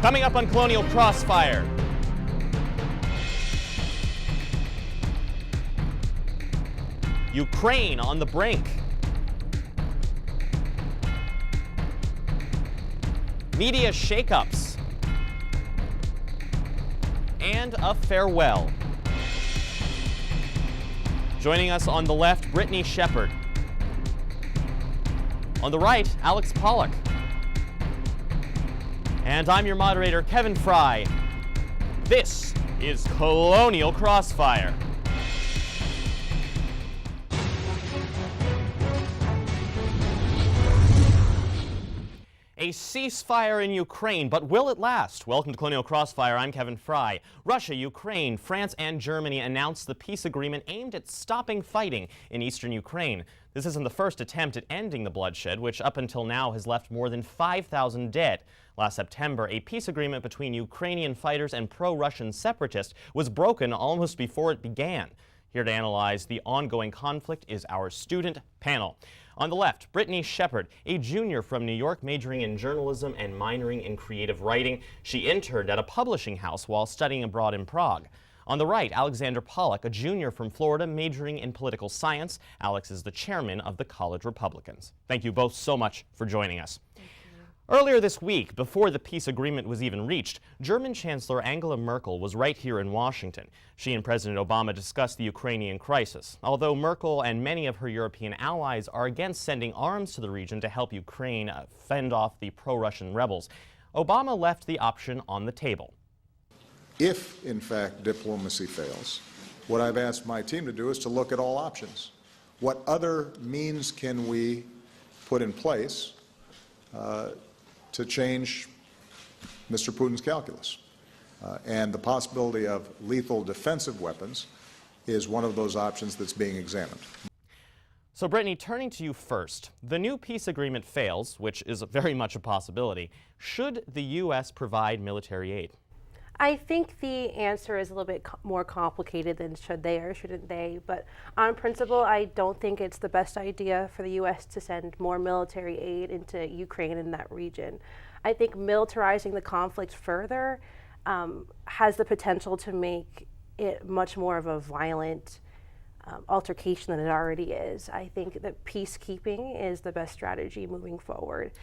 Coming up on Colonial Crossfire. Ukraine on the brink. Media shakeups. And a farewell. Joining us on the left, Brittany Shepard. On the right, Alex Pollock. And I'm your moderator, Kevin Fry. This is Colonial Crossfire. A ceasefire in Ukraine, but will it last? Welcome to Colonial Crossfire. I'm Kevin Fry. Russia, Ukraine, France, and Germany announced the peace agreement aimed at stopping fighting in eastern Ukraine. This isn't the first attempt at ending the bloodshed, which up until now has left more than 5,000 dead. Last September, a peace agreement between Ukrainian fighters and pro-Russian separatists was broken almost before it began. Here to analyze the ongoing conflict is our student panel. On the left, Brittany Shepard, a junior from New York majoring in journalism and minoring in creative writing. She interned at a publishing house while studying abroad in Prague. On the right, Alexander Pollock, a junior from Florida majoring in political science. Alex is the chairman of the College Republicans. Thank you both so much for joining us. Earlier this week, before the peace agreement was even reached, German Chancellor Angela Merkel was right here in Washington. She and President Obama discussed the Ukrainian crisis. Although Merkel and many of her European allies are against sending arms to the region to help Ukraine fend off the pro-Russian rebels, Obama left the option on the table. If, in fact, diplomacy fails, what I've asked my team to do is to look at all options. What other means can we put in place to change Mr. Putin's calculus? And the possibility of lethal defensive weapons is one of those options that's being examined. So, Brittany, turning to you first, the new peace agreement fails, which is very much a possibility. Should the U.S. provide military aid? I think the answer is a little bit more complicated than should they or shouldn't they, but on principle, I don't think it's the best idea for the U.S. to send more military aid into Ukraine in that region. I think militarizing the conflict further has the potential to make it much more of a violent altercation than it already is. I think that peacekeeping is the best strategy moving forward.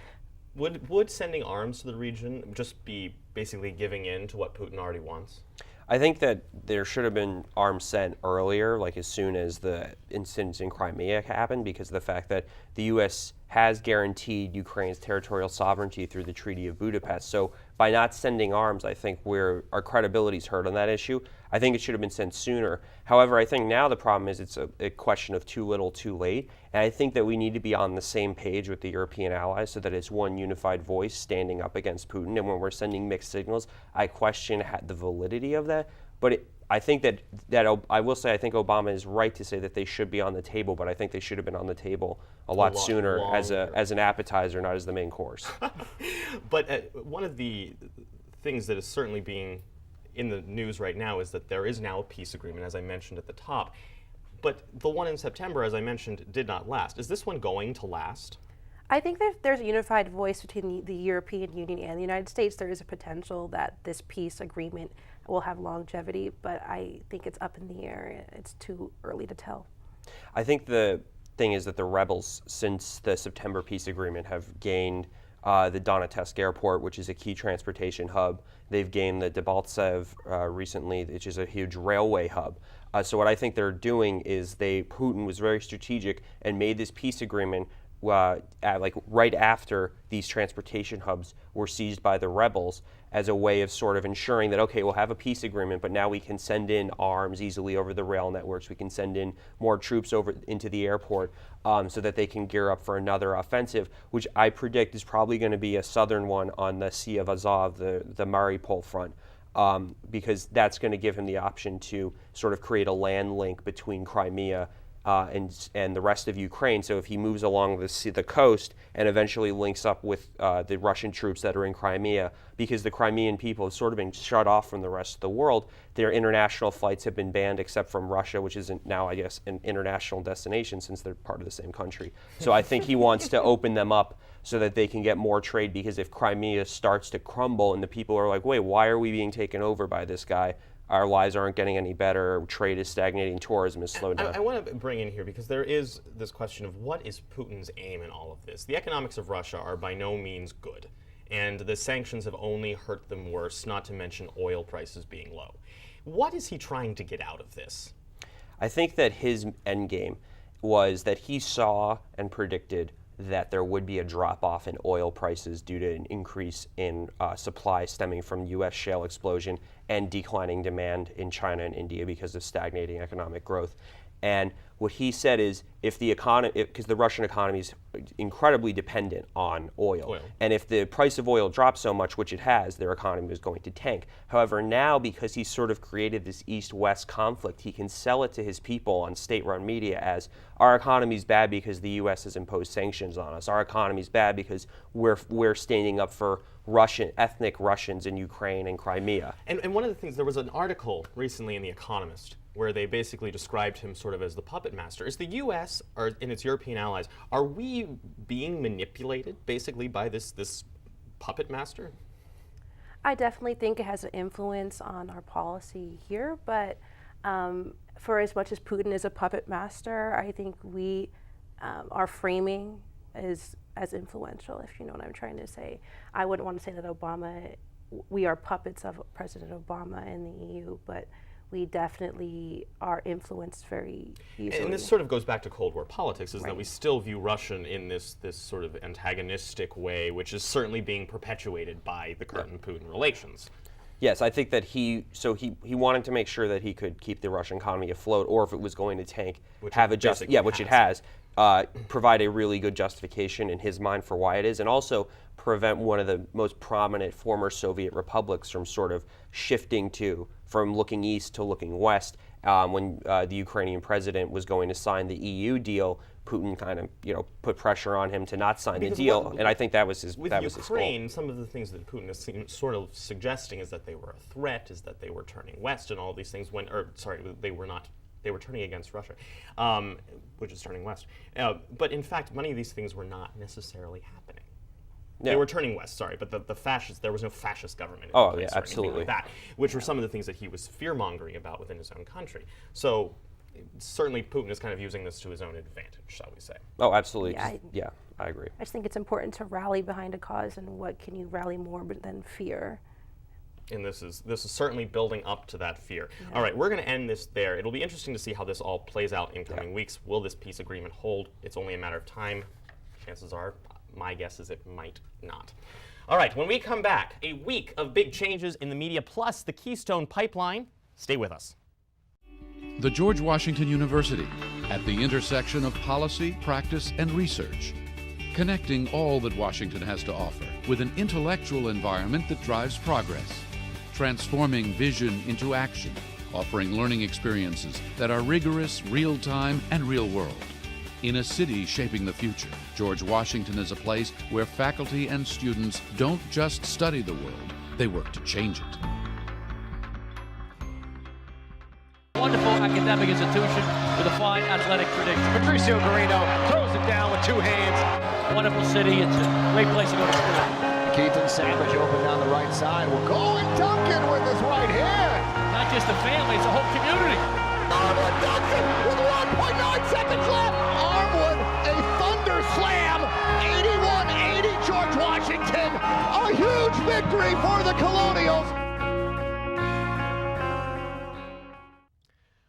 Would sending arms to the region just be basically giving in to what Putin already wants? I think that there should have been arms sent earlier, like as soon as the incidents in Crimea happened, because of the fact that the U.S. has guaranteed Ukraine's territorial sovereignty through the Treaty of Budapest. So by not sending arms, I think our credibility is hurt on that issue. I think it should have been sent sooner. However, I think now the problem is it's a question of too little, too late. And I think that we need to be on the same page with the European allies so that it's one unified voice standing up against Putin. And when we're sending mixed signals, I question the validity of that. But I think that I will say I think Obama is right to say that they should be on the table, but I think they should have been on the table a lot sooner as an appetizer, not as the main course. But one of the things that is certainly being in the news right now is that there is now a peace agreement, as I mentioned at the top. But the one in September, as I mentioned, did not last. Is this one going to last? I think that there's a unified voice between the European Union and the United States. There is a potential that this peace agreement will have longevity, but I think it's up in the air. It's too early to tell. I think the thing is that the rebels, since the September peace agreement, have gained the Donetsk airport, which is a key transportation hub. They've gained the Debaltseve recently, which is a huge railway hub. So what I think they're doing is Putin was very strategic and made this peace agreement right after these transportation hubs were seized by the rebels as a way of sort of ensuring that, okay, we'll have a peace agreement, but now we can send in arms easily over the rail networks. We can send in more troops over into the airport so that they can gear up for another offensive, which I predict is probably going to be a southern one on the Sea of Azov, the Mariupol front, because that's going to give him the option to sort of create a land link between Crimea and the rest of Ukraine. So if he moves along the coast and eventually links up with the Russian troops that are in Crimea, because the Crimean people have sort of been shut off from the rest of the world, their international flights have been banned except from Russia, which is now, I guess, an international destination since they're part of the same country. So I think he wants to open them up so that they can get more trade, because if Crimea starts to crumble and the people are like, wait, why are we being taken over by this guy? Our lives aren't getting any better, trade is stagnating, tourism is slowed down. I want to bring in here, because there is this question of what is Putin's aim in all of this. The economics of Russia are by no means good, and the sanctions have only hurt them worse, not to mention oil prices being low. What is he trying to get out of this? I think that his end game was that he saw and predicted that there would be a drop-off in oil prices due to an increase in supply stemming from U.S. shale explosion and declining demand in China and India because of stagnating economic growth. And what he said is, if the economy, because the Russian economy is incredibly dependent on oil, and if the price of oil drops so much, which it has, their economy is going to tank. However, now, because he's sort of created this East-West conflict, he can sell it to his people on state-run media as, our economy's bad because the U.S. has imposed sanctions on us. Our economy's bad because we're standing up for ethnic Russians in Ukraine and Crimea. And one of the things, there was an article recently in The Economist where they basically described him sort of as the puppet master. Is the U.S. or and its European allies, are we being manipulated basically by this puppet master? I definitely think it has an influence on our policy here, but for as much as Putin is a puppet master, I think our framing is as influential, if you know what I'm trying to say. I wouldn't want to say that we are puppets of President Obama in the EU, but we definitely are influenced very easily. And this sort of goes back to Cold War politics, is that we still view Russia in this sort of antagonistic way, which is certainly being perpetuated by the current Putin relations. Yes, I think that he wanted to make sure that he could keep the Russian economy afloat, or if it was going to tank, which it has, provide a really good justification in his mind for why it is, and also prevent one of the most prominent former Soviet republics from sort of shifting from looking east to looking west. When the Ukrainian president was going to sign the EU deal, Putin kind of, put pressure on him to not sign the deal, and I think that was his goal. With Ukraine, some of the things that Putin is sort of suggesting is that they were a threat, is that they were turning west, and all these things. They were not. They were turning against Russia, which is turning west. But in fact, many of these things were not necessarily happening. Yeah. They were turning west, but the fascists, there was no fascist government in place or anything like that, which were some of the things that he was fear-mongering about within his own country. So certainly Putin is kind of using this to his own advantage, shall we say. Oh, absolutely. Yeah, I agree. I just think it's important to rally behind a cause, and what can you rally more than fear? And this is certainly building up to that fear. Yeah. All right, we're going to end this there. It'll be interesting to see how this all plays out in coming weeks. Will this peace agreement hold? It's only a matter of time. Chances are, my guess is it might not. All right, when we come back, a week of big changes in the media plus the Keystone Pipeline. Stay with us. The George Washington University, at the intersection of policy, practice, and research. Connecting all that Washington has to offer with an intellectual environment that drives progress. Transforming vision into action, offering learning experiences that are rigorous, real-time, and real-world. In a city shaping the future, George Washington is a place where faculty and students don't just study the world, they work to change it. Wonderful academic institution with a fine athletic tradition. Patricio Garino throws it down with two hands. Wonderful city. It's a great place to go to school. Keaton Savage open down the right side. Will go and Duncan with his right hand. Not just the family, it's the whole community. Armwood Duncan with 1.9 seconds left. Armwood, a thunder slam. 81-80 George Washington. A huge victory for the Colonials.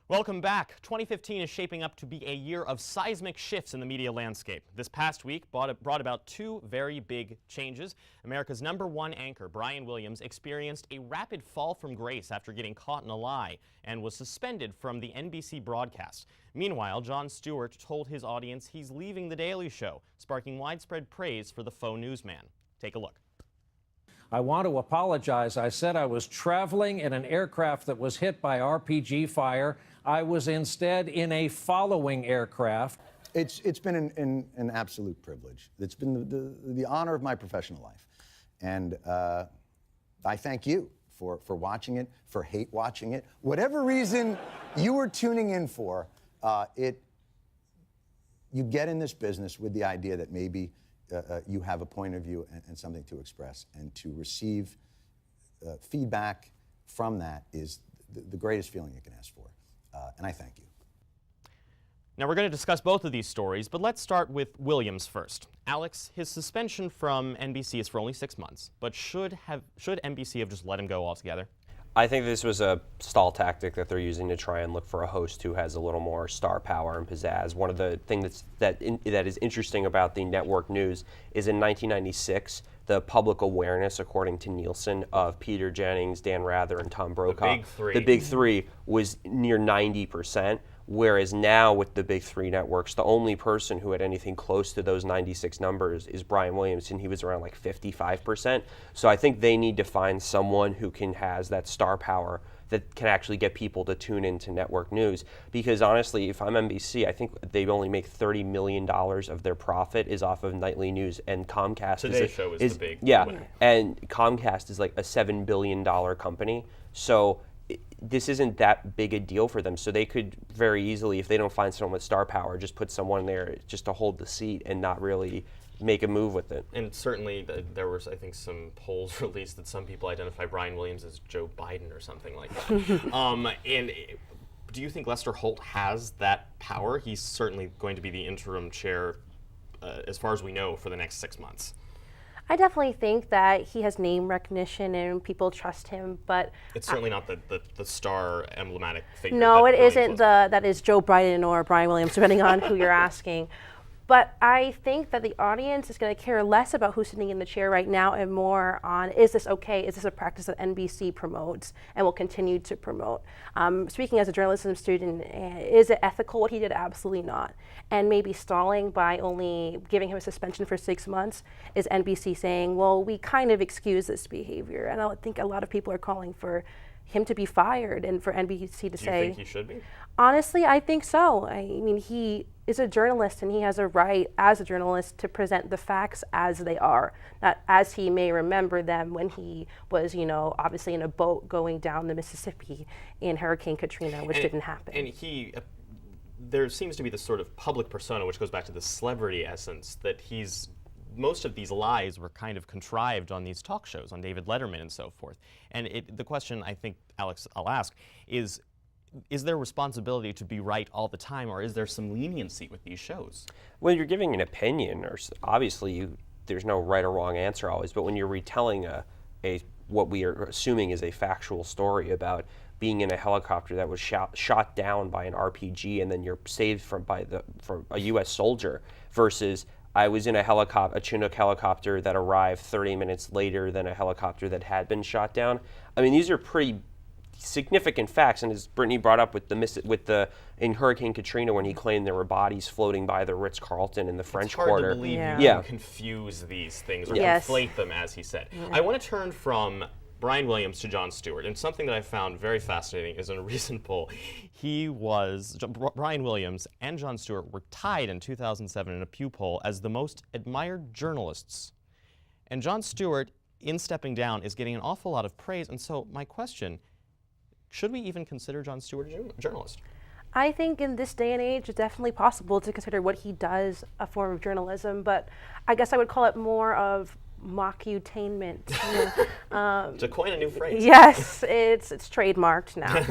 Welcome back. 2015 is shaping up to be a year of seismic shifts in the media landscape. This past week brought about two very big changes. America's #1 anchor, Brian Williams, experienced a rapid fall from grace after getting caught in a lie and was suspended from the NBC broadcast. Meanwhile, Jon Stewart told his audience he's leaving The Daily Show, sparking widespread praise for the faux newsman. Take a look. I want to apologize. I said I was traveling in an aircraft that was hit by RPG fire. I was instead in a following aircraft. It's been an absolute privilege. It's been the honor of my professional life. And I thank you for watching it, for hate watching it. Whatever reason you were tuning in for, you get in this business with the idea that maybe you have a point of view and something to express, and to receive feedback from that is the greatest feeling you can ask for, and I thank you. Now, we're going to discuss both of these stories, but let's start with Williams first. Alex, his suspension from NBC is for only 6 months, but should NBC have just let him go altogether? I think this was a stall tactic that they're using to try and look for a host who has a little more star power and pizzazz. One of the things that is interesting about the network news is in 1996, the public awareness, according to Nielsen, of Peter Jennings, Dan Rather, and Tom Brokaw, the big three was near 90%. Whereas now with the big three networks, the only person who had anything close to those 96 numbers is Brian Williams, and he was around like 55%. So I think they need to find someone who has that star power that can actually get people to tune into network news. Because honestly, if I'm NBC, I think they only make $30 million of their profit is off of nightly news, and Comcast Today's show is the big winner. And Comcast is like a $7 billion company. So this isn't that big a deal for them, so they could very easily, if they don't find someone with star power, just put someone there just to hold the seat and not really make a move with it. And certainly there was, I think, some polls released that some people identify Brian Williams as Joe Biden or something like that. And do you think Lester Holt has that power? He's certainly going to be the interim chair, as far as we know, for the next 6 months. I definitely think that he has name recognition and people trust him, but it's certainly not the star emblematic figure. No, it isn't that is Joe Biden or Brian Williams, depending on who you're asking. But I think that the audience is going to care less about who's sitting in the chair right now and more on, is this okay? Is this a practice that NBC promotes and will continue to promote? Speaking as a journalism student, is it ethical what he did? Absolutely not. And maybe stalling by only giving him a suspension for 6 months is NBC saying, well, we kind of excuse this behavior. And I think a lot of people are calling for him to be fired and for NBC to say. Do you think he should be? Honestly, I think so. I mean, he is a journalist and he has a right as a journalist to present the facts as they are, not as he may remember them when he was, obviously in a boat going down the Mississippi in Hurricane Katrina, which didn't happen. And there seems to be this sort of public persona, which goes back to the celebrity essence, that most of these lies were kind of contrived on these talk shows, on David Letterman and so forth. And the question I think, Alex, I'll ask is there responsibility to be right all the time, or is there some leniency with these shows? When you're giving an opinion, or obviously there's no right or wrong answer always, but when you're retelling what we are assuming is a factual story about being in a helicopter that was shot down by an RPG and then you're saved from a U.S. soldier, versus I was in a Chinook helicopter that arrived 30 minutes later than a helicopter that had been shot down. I mean, these are pretty significant facts, and as Brittany brought up in Hurricane Katrina, when he claimed there were bodies floating by the Ritz-Carlton in the French Quarter. It's hard to believe you can confuse these things or conflate them, as he said. I want to turn from Brian Williams to Jon Stewart, and something that I found very fascinating is in a recent poll, Brian Williams and Jon Stewart were tied in 2007 in a Pew poll as the most admired journalists. And Jon Stewart, in stepping down, is getting an awful lot of praise, and so my question, should we even consider Jon Stewart a journalist? I think in this day and age, it's definitely possible to consider what he does a form of journalism, but I guess I would call it more of mockutainment. To coin a new phrase. Yes, it's trademarked now.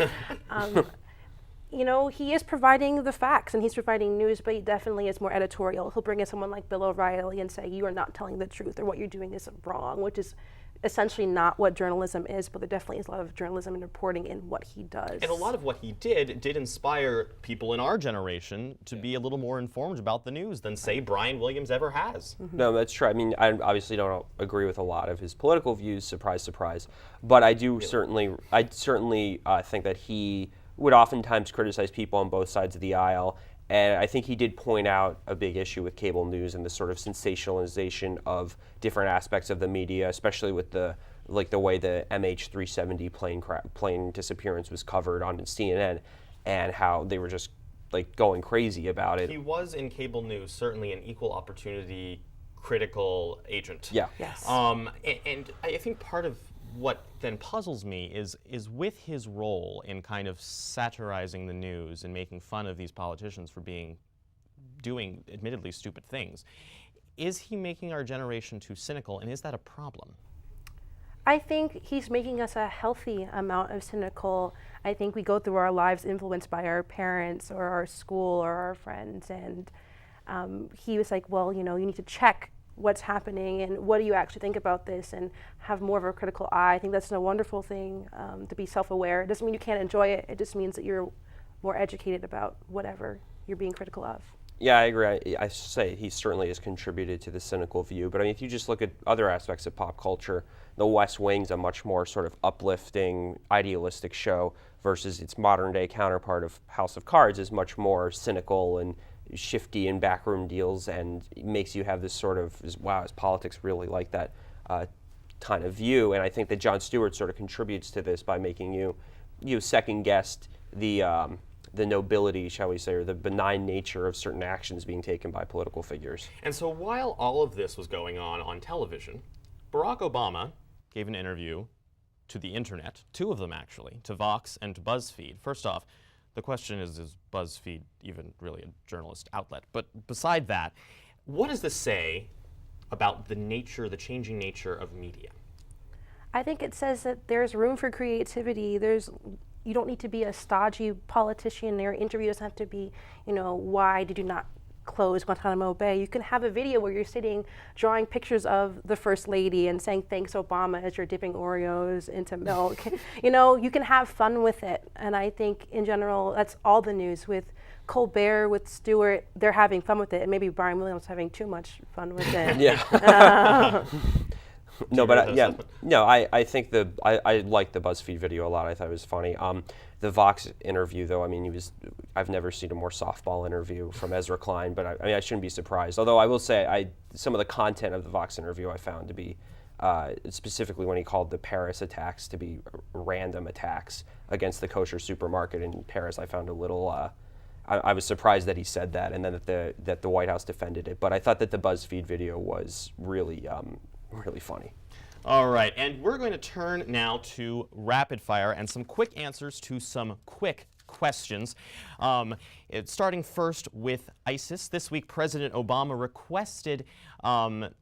He is providing the facts and he's providing news, but he definitely is more editorial. He'll bring in someone like Bill O'Reilly and say, you are not telling the truth, or what you're doing is wrong, which is essentially not what journalism is, but there definitely is a lot of journalism and reporting in what he does. And a lot of what he did inspire people in our generation to be a little more informed about the news than, say, Brian Williams ever has. No, that's true. I mean, I obviously don't agree with a lot of his political views, surprise, surprise, but I certainly think that he would oftentimes criticize people on both sides of the aisle. And I think he did point out a big issue with cable news and the sort of sensationalization of different aspects of the media, especially with the way the MH370 plane disappearance was covered on CNN, and how they were just going crazy about it. He was in cable news certainly an equal opportunity critical agent. Yeah. Yes. And I think part of what then puzzles me is with his role in kind of satirizing the news and making fun of these politicians for doing admittedly stupid things, Is he making our generation too cynical, and is that a problem? I think he's making us a healthy amount of cynical. I think we go through our lives influenced by our parents or our school or our friends, and he was like, well, you need to check what's happening and what do you actually think about this and have more of a critical eye. I think that's a wonderful thing, to be self-aware. It doesn't mean you can't enjoy it. It just means that you're more educated about whatever you're being critical of. Yeah, I agree. I say he certainly has contributed to the cynical view. But I mean, if you just look at other aspects of pop culture, The West Wing's a much more sort of uplifting, idealistic show versus its modern-day counterpart of House of Cards is much more cynical and shifty in backroom deals, and it makes you have this sort of, wow, is politics really like that kind of view? And I think that Jon Stewart sort of contributes to this by making you second-guess the nobility, shall we say, or the benign nature of certain actions being taken by political figures. And so while all of this was going on television, Barack Obama gave an interview to the internet, 2 of them actually, to Vox and to BuzzFeed. First off, the question is BuzzFeed even really a journalist outlet? But beside that, what does this say about the changing nature of media? I think it says that there's room for creativity. You don't need to be a stodgy politician. Your interview doesn't have to be, why did you not close Guantanamo Bay? You can have a video where you're sitting drawing pictures of the First Lady and saying thanks Obama as you're dipping Oreos into milk. You can have fun with it. And I think in general, that's all the news. With Colbert, with Stewart, they're having fun with it. And maybe Brian Williams having too much fun with it. Yeah. No, but I think I liked the BuzzFeed video a lot. I thought it was funny. The Vox interview, though, I mean, I've never seen a more softball interview from Ezra Klein, but I shouldn't be surprised. Although I will say, some of the content of the Vox interview I found to be, specifically when he called the Paris attacks to be random attacks against the kosher supermarket in Paris, I found a little. I was surprised that he said that, and then that the White House defended it. But I thought that the BuzzFeed video was really funny. All right, and we're going to turn now to rapid fire and some quick answers to some quick questions. Starting first with ISIS. This week, President Obama requested an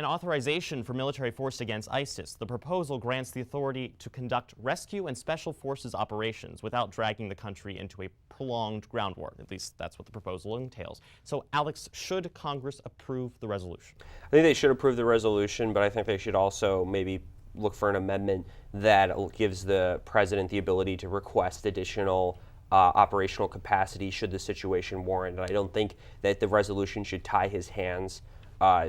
authorization for military force against ISIS. The proposal grants the authority to conduct rescue and special forces operations without dragging the country into a prolonged ground war. At least that's what the proposal entails. So, Alex, should Congress approve the resolution? I think they should approve the resolution, but I think they should also maybe look for an amendment that gives the president the ability to request additional operational capacity should the situation warrant. And I don't think that the resolution should tie his hands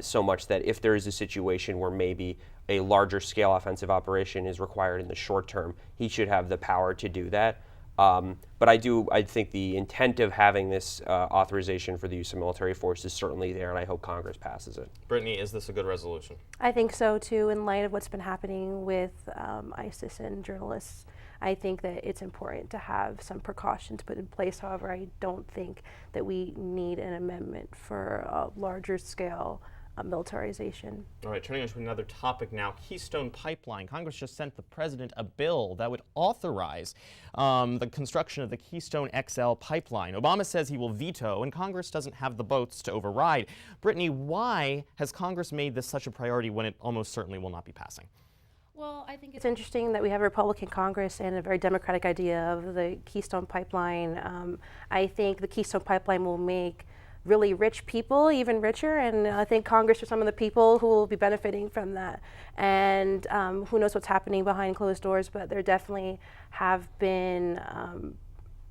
so much that if there is a situation where maybe a larger scale offensive operation is required in the short term, he should have the power to do that. But I think the intent of having this authorization for the use of military force is certainly there, and I hope Congress passes it. Brittany, is this a good resolution? I think so, too, in light of what's been happening with ISIS and journalists. I think that it's important to have some precautions put in place. However, I don't think that we need an amendment for a larger scale militarization. All right, turning on to another topic now, Keystone Pipeline. Congress just sent the president a bill that would authorize the construction of the Keystone XL pipeline. Obama says he will veto, and Congress doesn't have the votes to override. Brittany, why has Congress made this such a priority when it almost certainly will not be passing? Well, I think it's interesting that we have a Republican Congress and a very Democratic idea of the Keystone Pipeline. I think the Keystone Pipeline will make really rich people even richer, and I think Congress are some of the people who will be benefiting from that. And who knows what's happening behind closed doors, but there definitely have been,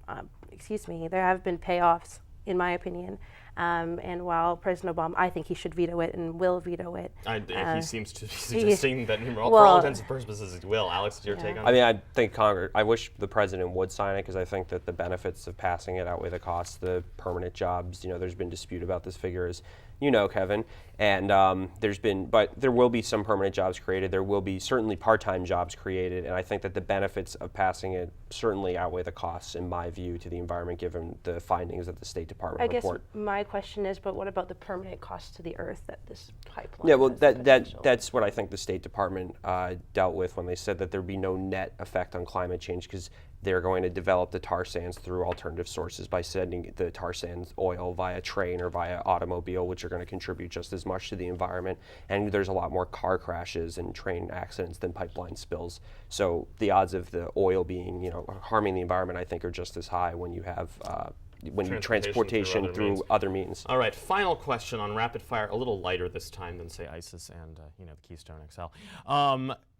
there have been payoffs, in my opinion. And while President Obama, I think he should veto it and will veto it. He seems to be suggesting that for all intents and purposes he will. Alex, your take on it? I mean, I think I wish the president would sign it because I think that the benefits of passing it outweigh the costs. The permanent jobs, there's been dispute about this figure, as you know, Kevin. And but there will be some permanent jobs created. There will be certainly part-time jobs created. And I think that the benefits of passing it certainly outweigh the costs, in my view, to the environment, given the findings of the State Department report. I guess my question is, but what about the permanent costs to the earth that this pipeline Yeah, well, has that's what I think the State Department dealt with when they said that there'd be no net effect on climate change, because they're going to develop the tar sands through alternative sources by sending the tar sands oil via train or via automobile, which are going to contribute just as much to the environment. And there's a lot more car crashes and train accidents than pipeline spills. So the odds of the oil being, harming the environment, I think, are just as high when you have transportation through other means. All right, final question on rapid fire, a little lighter this time than, say, ISIS and the Keystone XL.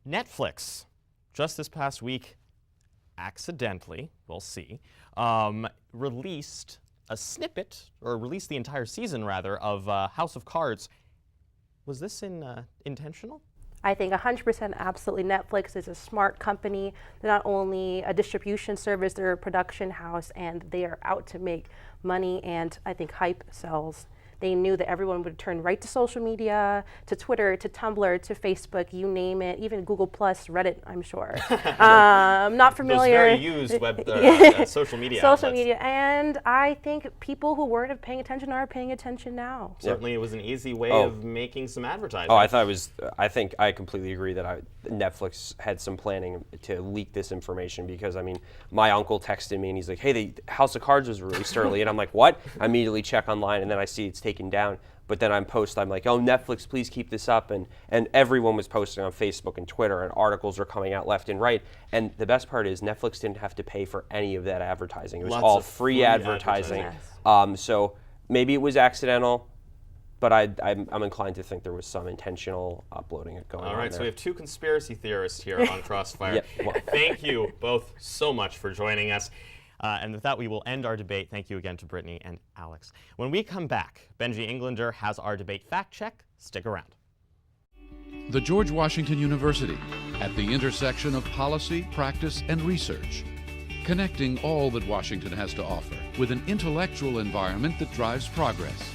Netflix, just this past week, accidentally, we'll see, released a snippet, or released the entire season, rather, of House of Cards. Was this intentional? I think 100% absolutely. Netflix is a smart company. They're not only a distribution service, they're a production house, and they are out to make money, and I think hype sells. They knew that everyone would turn right to social media, to Twitter, to Tumblr, to Facebook, you name it, even Google+, Reddit, I'm sure. Not familiar. Those very used social media Social outlets. media, and I think people who weren't paying attention are paying attention now. Certainly it was an easy way of making some advertising. Oh, I think I completely agree that Netflix had some planning to leak this information, because, my uncle texted me and he's like, hey, the House of Cards was released early, and I'm like, what? I immediately check online, and then I see it's taken down. But then I'm like, oh, Netflix, please keep this up. And everyone was posting on Facebook and Twitter, and articles are coming out left and right. And the best part is Netflix didn't have to pay for any of that advertising. It was all free advertising. Yes. So maybe it was accidental, but I'm inclined to think there was some intentional uploading going on. All right, there. so we have two conspiracy theorists here on Crossfire. Thank you both so much for joining us. And with that, we will end our debate. Thank you again to Brittany and Alex. When we come back, Benji Englander has our debate fact check. Stick around. The George Washington University, at the intersection of policy, practice, and research. Connecting all that Washington has to offer with an intellectual environment that drives progress.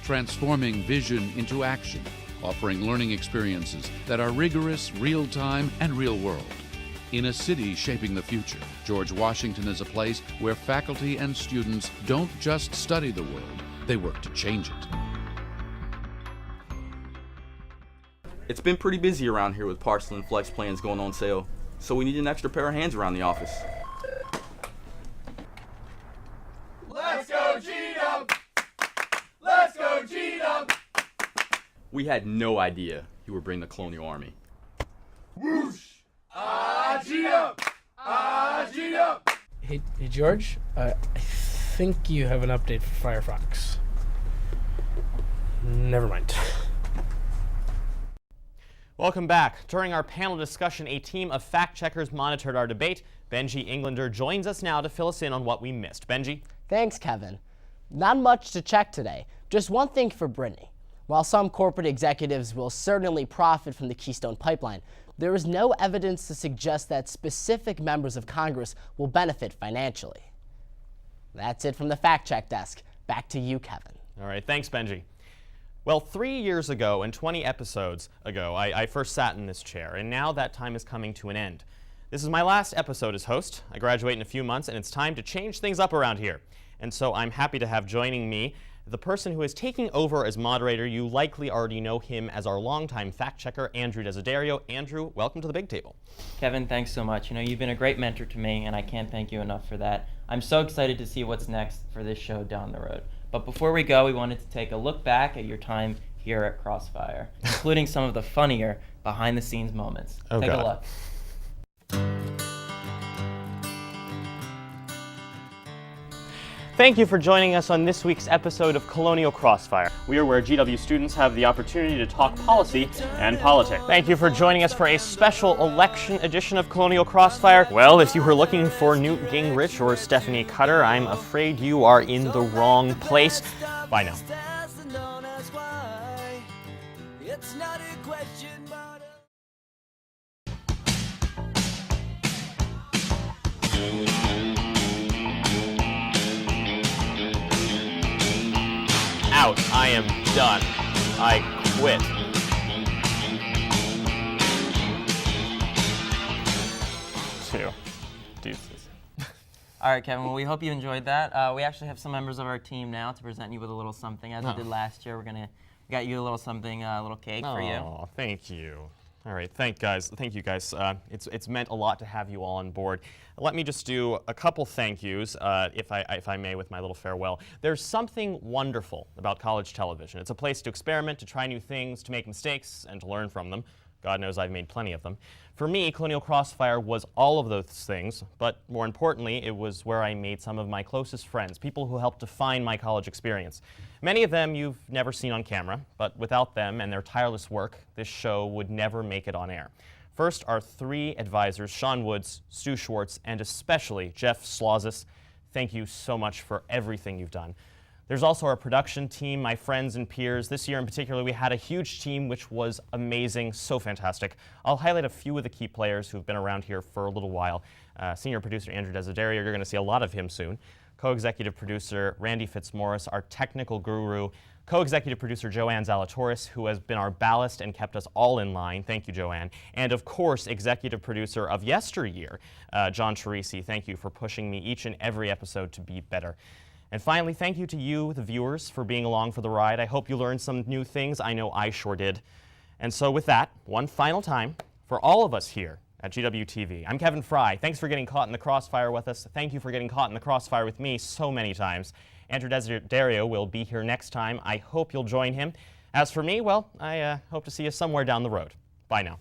Transforming vision into action, offering learning experiences that are rigorous, real-time, and real-world. In a city shaping the future, George Washington is a place where faculty and students don't just study the world, they work to change it. It's been pretty busy around here with parcel and flex plans going on sale, so we need an extra pair of hands around the office. Let's go, Cheatham! Let's go, Cheatham! We had no idea you were bringing the Colonial Army. Whoosh! Cheatham! Cheatham! Hey George, I think you have an update for Firefox. Never mind. Welcome back. During our panel discussion, a team of fact-checkers monitored our debate. Benji Englander joins us now to fill us in on what we missed. Benji? Thanks, Kevin. Not much to check today. Just one thing for Brittany. While some corporate executives will certainly profit from the Keystone Pipeline, there is no evidence to suggest that specific members of Congress will benefit financially. That's it from the Fact Check Desk. Back to you, Kevin. All right, thanks, Benji. Well, 3 years ago and 20 episodes ago, I first sat in this chair, and now that time is coming to an end. This is my last episode as host. I graduate in a few months, and it's time to change things up around here. And so I'm happy to have joining me the person who is taking over as moderator. You likely already know him as our longtime fact checker, Andrew Desiderio. Andrew, welcome to the big table. Kevin, thanks so much. You've been a great mentor to me, and I can't thank you enough for that. I'm so excited to see what's next for this show down the road. But before we go, we wanted to take a look back at your time here at Crossfire, including some of the funnier behind-the-scenes moments. Take a look. Thank you for joining us on this week's episode of Colonial Crossfire. We are where GW students have the opportunity to talk policy and politics. Thank you for joining us for a special election edition of Colonial Crossfire. Well, if you were looking for Newt Gingrich or Stephanie Cutter, I'm afraid you are in the wrong place. Bye now. Out. I am done. I quit. Two. Deuces. All right, Kevin, well, we hope you enjoyed that. We actually have some members of our team now to present you with a little something. As we did last year, we got you a little something, a little cake for you. Oh, thank you. All right, thank you guys. It's meant a lot to have you all on board. Let me just do a couple thank yous, if I may, with my little farewell. There's something wonderful about college television. It's a place to experiment, to try new things, to make mistakes, and to learn from them. God knows I've made plenty of them. For me, Colonial Crossfire was all of those things, but more importantly, it was where I made some of my closest friends, people who helped define my college experience. Many of them you've never seen on camera, but without them and their tireless work, this show would never make it on air. First, our three advisors, Sean Woods, Stu Schwartz, and especially Jeff Slazis. Thank you so much for everything you've done. There's also our production team, my friends and peers. This year in particular, we had a huge team which was amazing, so fantastic. I'll highlight a few of the key players who've been around here for a little while. Senior producer Andrew Desiderio, you're going to see a lot of him soon. Co-executive producer Randy Fitzmaurice, our technical guru. Co-executive producer Joanne Zalatoris, who has been our ballast and kept us all in line. Thank you, Joanne. And of course, executive producer of yesteryear, John Teresi. Thank you for pushing me each and every episode to be better. And finally, thank you to you, the viewers, for being along for the ride. I hope you learned some new things. I know I sure did. And so with that, one final time, for all of us here at GWTV, I'm Kevin Fry. Thanks for getting caught in the crossfire with us. Thank you for getting caught in the crossfire with me so many times. Andrew Desiderio will be here next time. I hope you'll join him. As for me, well, I hope to see you somewhere down the road. Bye now.